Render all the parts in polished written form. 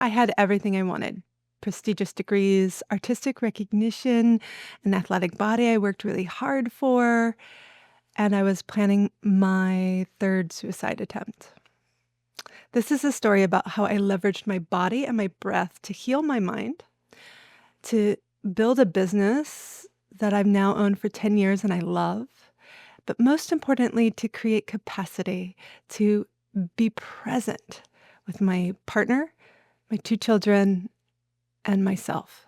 I had everything I wanted: prestigious degrees, artistic recognition, an athletic body I worked really hard for, and I was planning my third suicide attempt. This is a story about how I leveraged my body and my breath to heal my mind, to build a business that I've now owned for 10 years and I love, but most importantly, to create capacity to be present with my partner, my 2 children, and myself.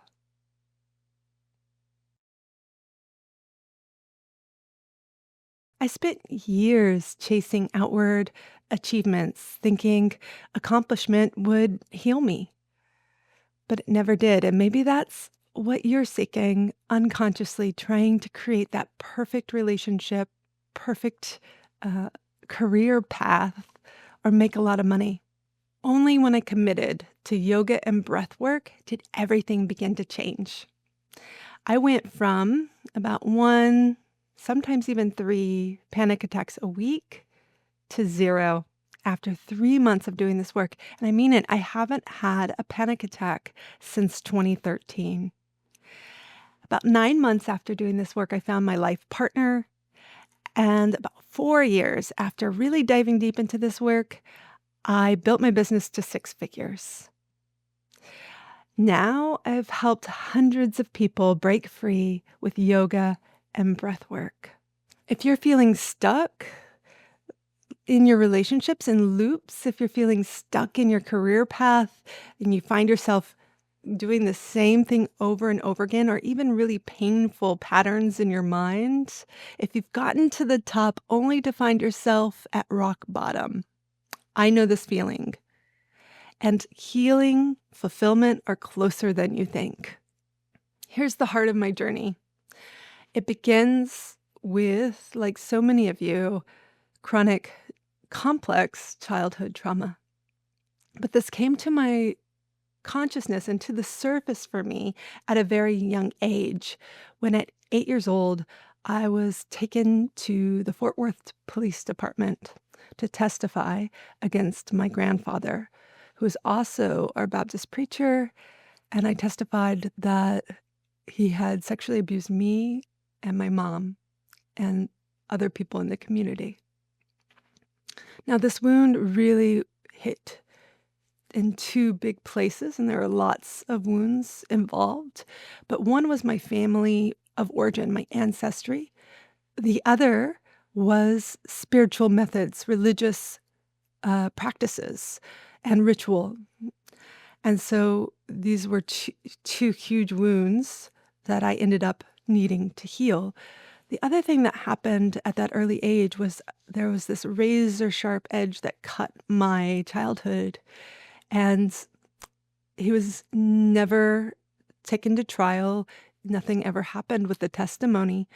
I spent years chasing outward achievements, thinking accomplishment would heal me, but it never did. And maybe that's what you're seeking, unconsciously trying to create that perfect relationship, perfect uh, career path, or make a lot of money. Only when I committed to yoga and breath work did everything begin to change. I went from about one, sometimes even three panic attacks a week to zero after 3 months of doing this work. And I mean it, I haven't had a panic attack since 2013. About 9 months after doing this work, I found my life partner. And about 4 years after really diving deep into this work, I built my business to 6 figures. Now I've helped hundreds of people break free with yoga and breath work. If you're feeling stuck in your relationships and loops, if you're feeling stuck in your career path and you find yourself doing the same thing over and over again, or even really painful patterns in your mind, if you've gotten to the top only to find yourself at rock bottom, I know this feeling. And healing, fulfillment are closer than you think. Here's the heart of my journey. It begins with, like so many of you, chronic, complex childhood trauma. But this came to my consciousness and to the surface for me at a very young age, when at 8 years old, I was taken to the Fort Worth Police Department to testify against my grandfather, who was also our Baptist preacher. And I testified that he had sexually abused me and my mom and other people in the community. Now, this wound really hit in two big places, and there are lots of wounds involved. But one was my family of origin, my ancestry. The other was spiritual methods, religious practices, and ritual. And so these were two huge wounds that I ended up needing to heal. The other thing that happened at that early age was there was this razor sharp edge that cut my childhood. And he was never taken to trial. Nothing ever happened with the testimony.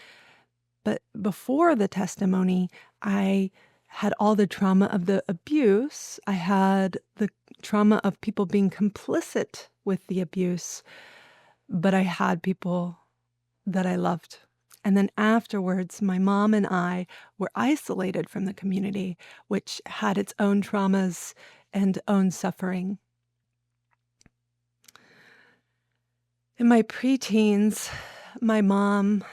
But before the testimony, I had all the trauma of the abuse. I had the trauma of people being complicit with the abuse, but I had people that I loved. And then afterwards, my mom and I were isolated from the community, which had its own traumas and own suffering. In my preteens, my mom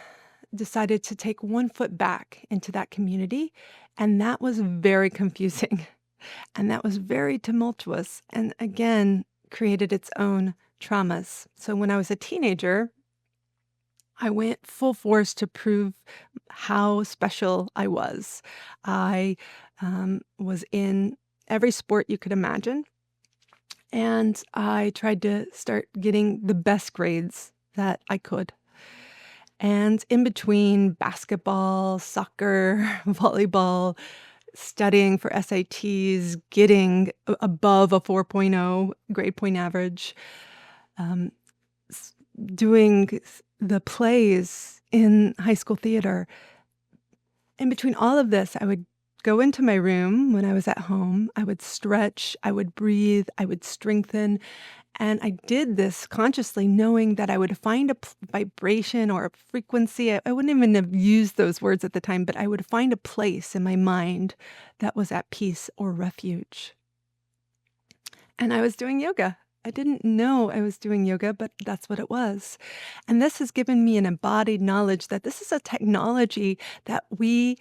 decided to take one foot back into that community, and that was very confusing, and that was very tumultuous, and again, created its own traumas. So when I was a teenager, I went full force to prove how special I was. I was in every sport you could imagine, and I tried to start getting the best grades that I could. And in between basketball, soccer, volleyball, studying for SATs, getting above a 4.0 grade point average, um, doing the plays in high school theater. In between all of this, I would go into my room when I was at home. I would stretch, I would breathe, I would strengthen. And I did this consciously, knowing that I would find a vibration or a frequency. I wouldn't even have used those words at the time, but I would find a place in my mind that was at peace or refuge. And I was doing yoga. I didn't know I was doing yoga, but that's what it was. And this has given me an embodied knowledge that this is a technology that we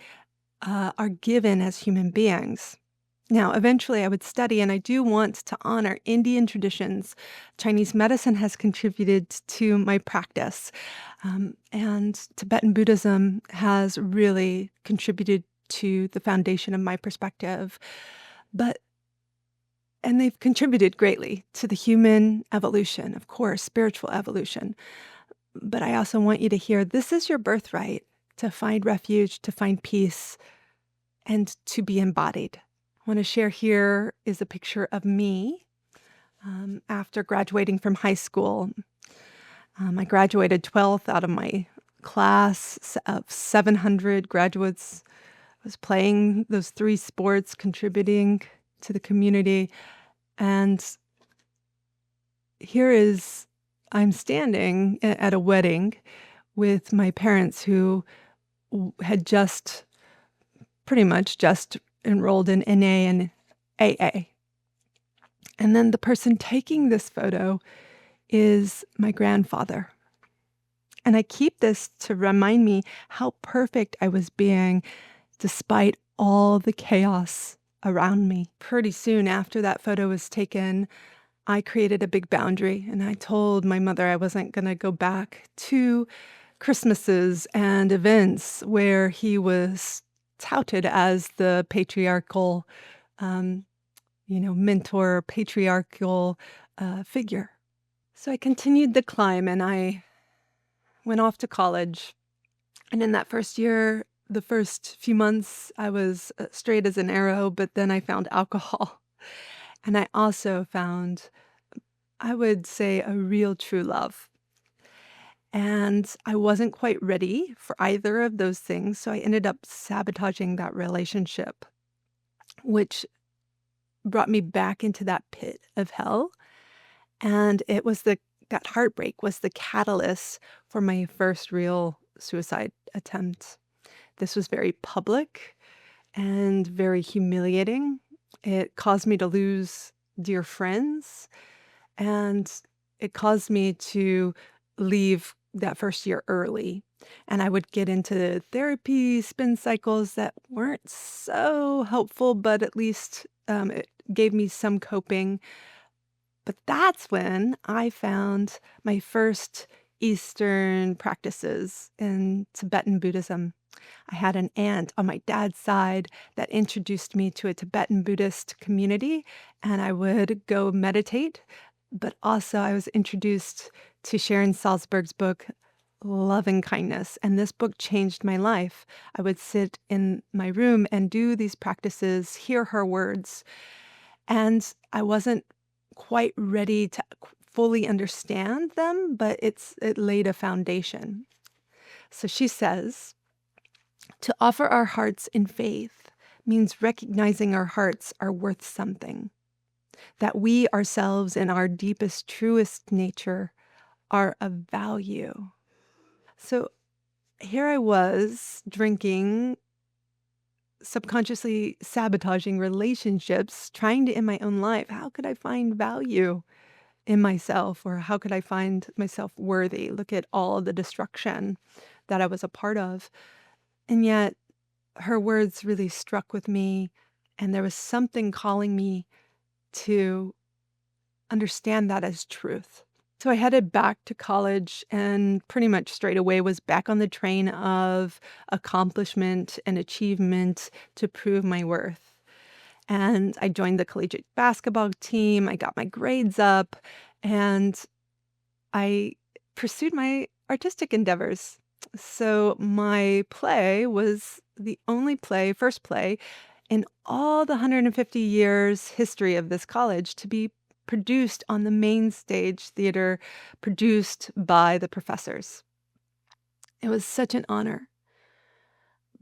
are given as human beings. Now, eventually, I would study, and I do want to honor Indian traditions. Chinese medicine has contributed to my practice, and Tibetan Buddhism has really contributed to the foundation of my perspective. But and they've contributed greatly to the human evolution, of course, spiritual evolution. But I also want you to hear this is your birthright to find refuge, to find peace, and to be embodied. I want to share here is a picture of me after graduating from high school. I graduated 12th out of my class of 700 graduates. I was playing those three sports, contributing to the community. And here is, I'm standing at a wedding with my parents who had just pretty much just enrolled in NA and AA. And then the person taking this photo is my grandfather. And I keep this to remind me how perfect I was being despite all the chaos around me. Pretty soon after that photo was taken, I created a big boundary and I told my mother I wasn't going to go back to Christmases and events where he was touted as the patriarchal, mentor, patriarchal figure. So I continued the climb and I went off to college. And in that first year, the first few months, I was straight as an arrow, but then I found alcohol. And I also found, I would say, a real true love. And I wasn't quite ready for either of those things. So I ended up sabotaging that relationship, which brought me back into that pit of hell. And it was that heartbreak was the catalyst for my first real suicide attempt. This was very public and very humiliating. It caused me to lose dear friends, and it caused me to leave that first year early. And I would get into therapy spin cycles that weren't so helpful, but at least it gave me some coping. But that's when I found my first Eastern practices in Tibetan Buddhism. I had an aunt on my dad's side that introduced me to a Tibetan Buddhist community, and I would go meditate. But also, I was introduced to Sharon Salzberg's book, Loving Kindness, and this book changed my life. I would sit in my room and do these practices, hear her words, and I wasn't quite ready to fully understand them, but it laid a foundation. So she says, to offer our hearts in faith means recognizing our hearts are worth something, that we ourselves in our deepest, truest nature are of value. So here I was drinking, subconsciously sabotaging relationships, trying to end my own life. How could I find value in myself, or how could I find myself worthy? Look at all of the destruction that I was a part of. And yet her words really struck with me, and there was something calling me to understand that as truth. So I headed back to college and pretty much straight away was back on the train of accomplishment and achievement to prove my worth. And I joined the collegiate basketball team. I got my grades up and I pursued my artistic endeavors. So my play was the only play, first play in all the 150 years history of this college to be produced on the main stage theater, produced by the professors. It was such an honor.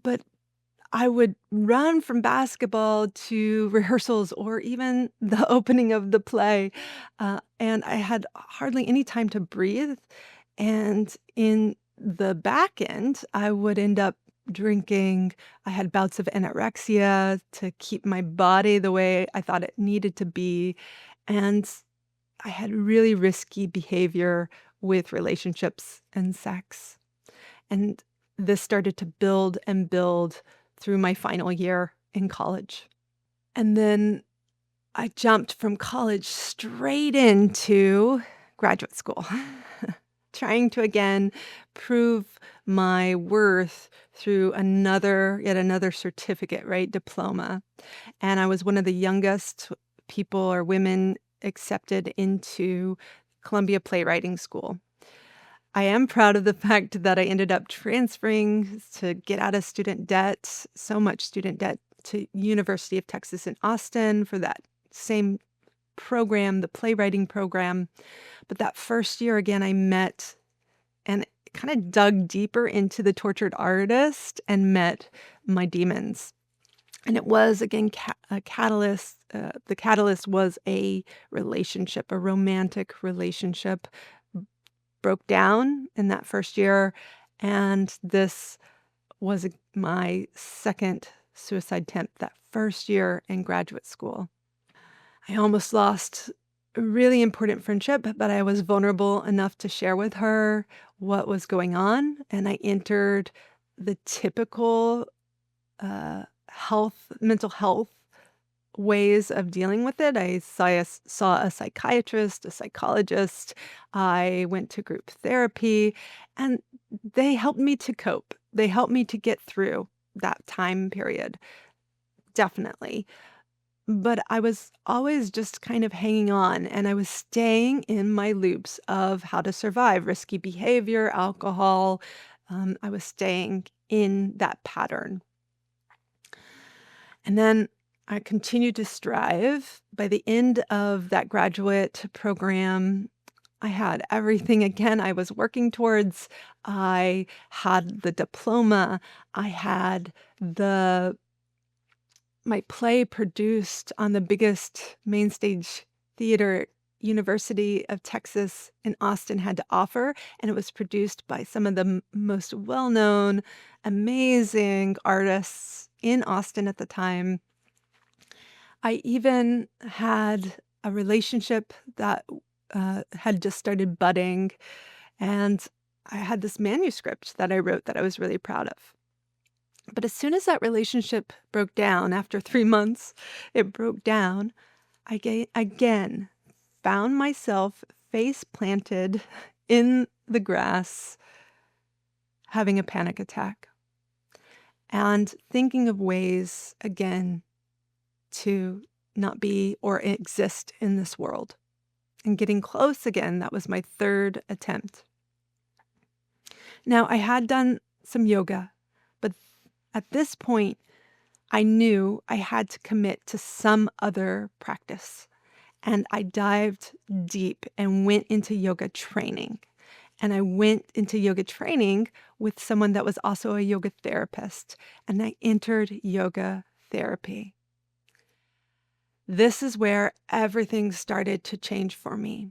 But I would run from basketball to rehearsals or even the opening of the play, and I had hardly any time to breathe, and in the back end, I would end up drinking. I had bouts of anorexia to keep my body the way I thought it needed to be, and I had really risky behavior with relationships and sex. And this started to build and build through my final year in college. And then I jumped from college straight into graduate school, trying to again prove my worth through yet another certificate, right? Diploma. And I was one of the youngest people or women accepted into Columbia Playwriting School. I am proud of the fact that I ended up transferring to get out of student debt, so much student debt, to University of Texas in Austin for that same program, the playwriting program. But that first year, again, I met and kind of dug deeper into the tortured artist and met my demons. And it was, again, a catalyst. The catalyst was a relationship, a romantic relationship. Broke down in that first year, and this was my second suicide attempt that first year in graduate school. I almost lost a really important friendship, but I was vulnerable enough to share with her what was going on, and I entered the typical mental health ways of dealing with it. I saw a psychiatrist, a psychologist. I went to group therapy, and they helped me to cope. They helped me to get through that time period, definitely. But I was always just kind of hanging on, and I was staying in my loops of how to survive risky behavior, alcohol. I was staying in that pattern. And then I continued to strive. By the end of that graduate program, I had everything again I was working towards. I had the diploma. I had the my play produced on the biggest main stage theater University of Texas in Austin had to offer, and it was produced by some of the most well-known, amazing artists in Austin at the time. I even had a relationship that had just started budding, and I had this manuscript that I wrote that I was really proud of. But as soon as that relationship broke down, after 3 months, it broke down, again found myself face planted in the grass, having a panic attack, and thinking of ways again to not be or exist in this world. And getting close again, that was my third attempt. Now, I had done some yoga, but at this point, I knew I had to commit to some other practice. And I dived deep and went into yoga training. And I went into yoga training with someone that was also a yoga therapist. And I entered yoga therapy. This is where everything started to change for me.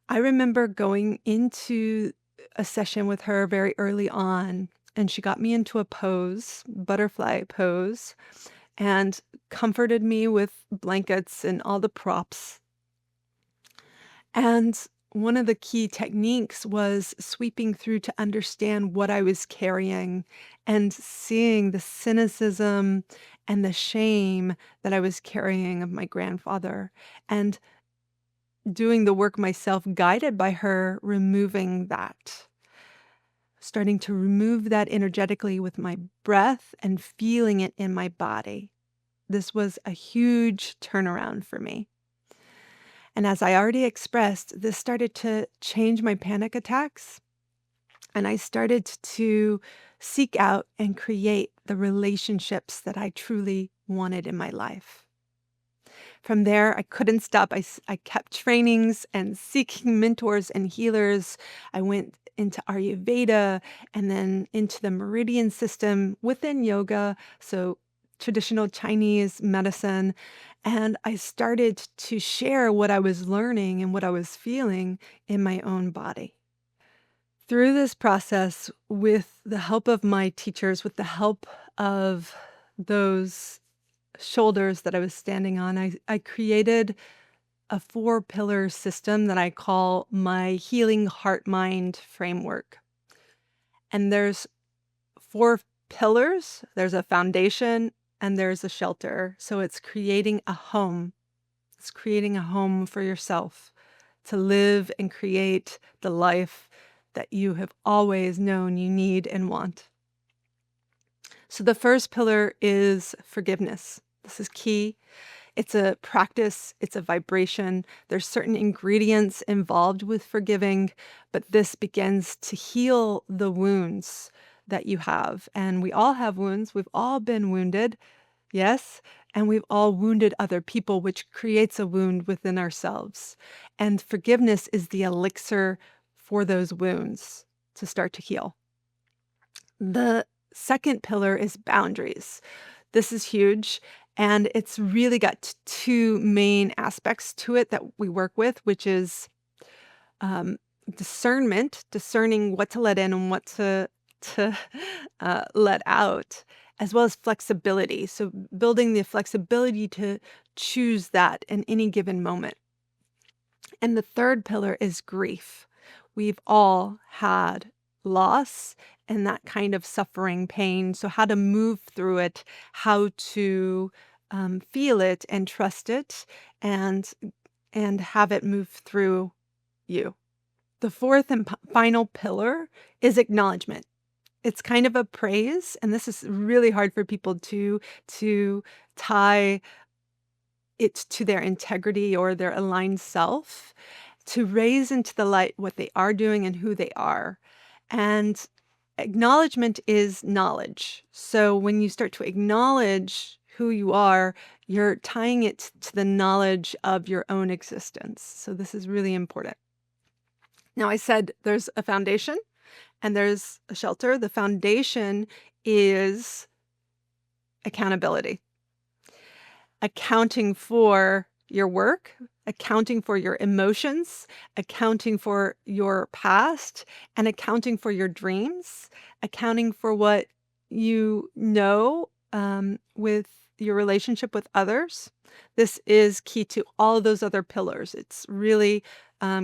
I remember going into a session with her very early on, and she got me into a pose, butterfly pose, and comforted me with blankets and all the props. And one of the key techniques was sweeping through to understand what I was carrying and seeing the cynicism and the shame that I was carrying of my grandfather, and doing the work myself, guided by her, removing that. Starting to remove that energetically with my breath and feeling it in my body. This was a huge turnaround for me. And as I already expressed, this started to change my panic attacks. And I started to seek out and create the relationships that I truly wanted in my life. From there, I couldn't stop. I kept trainings and seeking mentors and healers. I went into Ayurveda and then into the meridian system within yoga, so traditional Chinese medicine. And I started to share what I was learning and what I was feeling in my own body. Through this process, with the help of my teachers, with the help of those shoulders that I was standing on, I created a 4-pillar system that I call my healing heart-mind framework. And there's 4 pillars. There's a foundation and there's a shelter. So it's creating a home. It's creating a home for yourself to live and create the life that you have always known you need and want. So the first pillar is forgiveness. This is key. It's a practice, it's a vibration. There's certain ingredients involved with forgiving, but this begins to heal the wounds that you have. And we all have wounds. We've all been wounded. Yes. And we've all wounded other people, which creates a wound within ourselves. And forgiveness is the elixir for those wounds to start to heal. The second pillar is boundaries. This is huge. And it's really got two main aspects to it that we work with, which is um, discernment, discerning what to let in and what to let out, as well as flexibility. So building the flexibility to choose that in any given moment. And the third pillar is grief. We've all had loss and that kind of suffering, pain. So how to move through it, how to feel it and trust it, and have it move through you. The fourth and final pillar is acknowledgement. It's kind of a praise, and this is really hard for people to tie it to their integrity or their aligned self, to raise into the light what they are doing and who they are. And acknowledgement is knowledge. So when you start to acknowledge who you are, you're tying it to the knowledge of your own existence. So this is really important. Now, I said there's a foundation and there's a shelter. The foundation is accountability. Accounting for your work, accounting for your emotions, accounting for your past, and accounting for your dreams, accounting for what you know with your relationship with others. This is key to all of those other pillars. It's really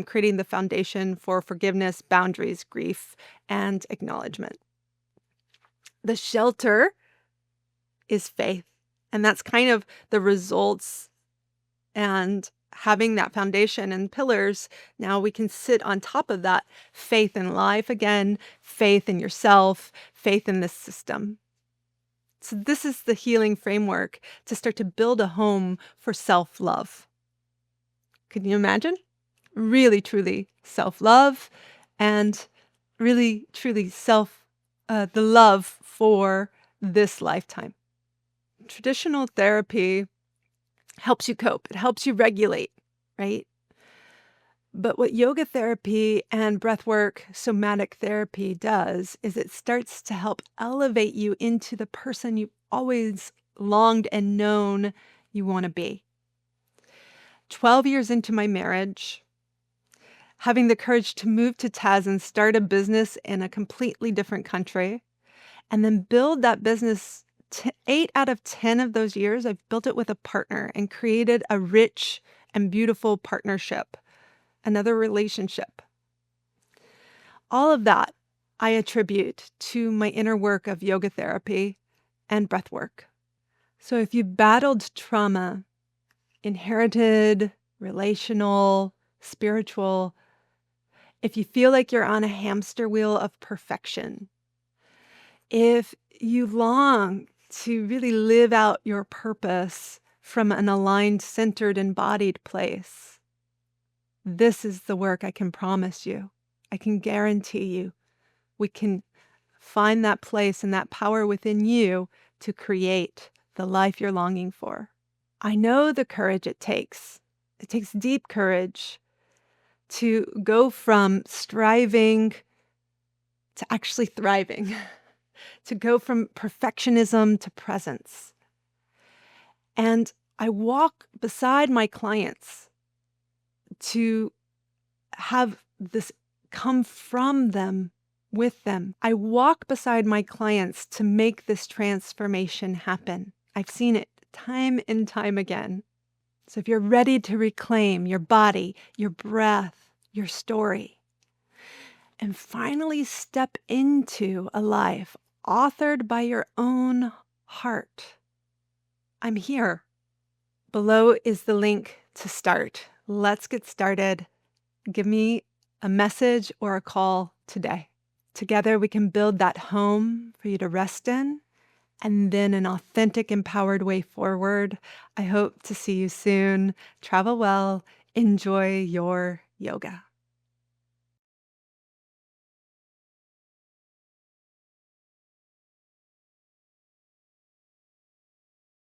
creating the foundation for forgiveness, boundaries, grief, and acknowledgement. The shelter is faith. And that's kind of the results, and having that foundation and pillars. Now we can sit on top of that faith in life again, faith in yourself, faith in this system. So this is the healing framework to start to build a home for self-love. Can you imagine? Really, truly self-love, and really, truly the love for this lifetime. Traditional therapy helps you cope. It helps you regulate, right? But what yoga therapy and breathwork, somatic therapy does is it starts to help elevate you into the person you've always longed and known you want to be. 12 years into my marriage, having the courage to move to Taz and start a business in a completely different country, and then build that business. 8 out of 10 of those years, I've built it with a partner and created a rich and beautiful partnership, another relationship. All of that I attribute to my inner work of yoga therapy and breath work. So if you battled trauma, inherited, relational, spiritual, if you feel like you're on a hamster wheel of perfection, if you long to really live out your purpose from an aligned, centered, embodied place, this is the work I can promise you. I can guarantee you we can find that place and that power within you to create the life you're longing for. I know the courage it takes. It takes deep courage to go from striving to actually thriving. To go from perfectionism to presence. And I walk beside my clients to have this come from them, with them. I walk beside my clients to make this transformation happen. I've seen it time and time again. So if you're ready to reclaim your body, your breath, your story, and finally step into a life authored by your own heart, I'm here. Below is the link to start. Let's get started. Give me a message or a call today. Together, we can build that home for you to rest in, and then an authentic, empowered way forward. I hope to see you soon. Travel well. Enjoy your yoga.